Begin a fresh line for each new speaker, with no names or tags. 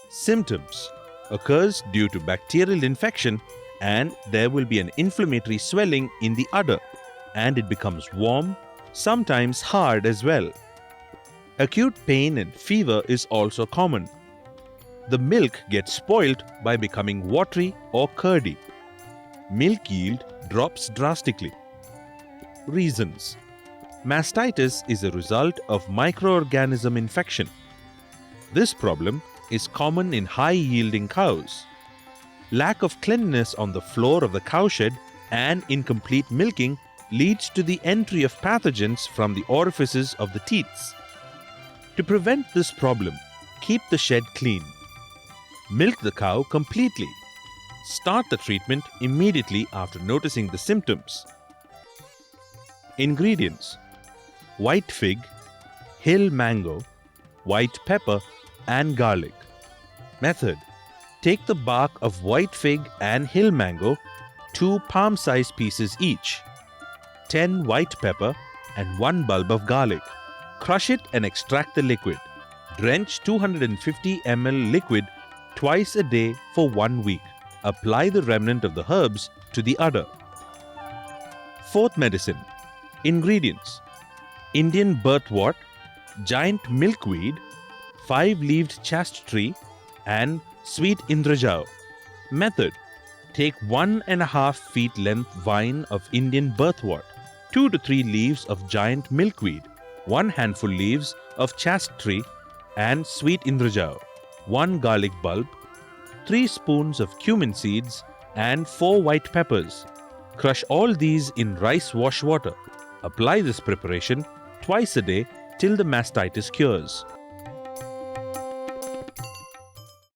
Symptoms: occurs due to bacterial infection, and there will be an inflammatory swelling in the udder, and it becomes warm, sometimes hard as well. Acute pain and fever is also common. The milk gets spoilt by becoming watery or curdy. Milk yield drops drastically. Reasons: mastitis is a result of microorganism infection. This problem is common in high-yielding cows. Lack of cleanliness on the floor of the cowshed and incomplete milking leads to the entry of pathogens from the orifices of the teats. To prevent this problem, keep the shed clean. Milk the cow completely. Start the treatment immediately after noticing the symptoms. Ingredients: white fig, hill mango, white pepper, and garlic. Method: take the bark of white fig and hill mango, 2 palm-sized pieces each, 10 white pepper, and 1 bulb of garlic. Crush it and extract the liquid. Drench 250 ml liquid twice a day for 1 week. Apply the remnant of the herbs to the udder. Fourth medicine. Ingredients: Indian birthwort, giant milkweed, 5-leaved chast tree, and sweet indrajao. Method: take 1.5 feet length vine of Indian birthwort, 2 to 3 leaves of giant milkweed, 1 handful leaves of chast tree, and sweet indrajao, 1 garlic bulb, 3 spoons of cumin seeds, and 4 white peppers. Crush all these in rice wash water. Apply this preparation twice a day till the mastitis cures.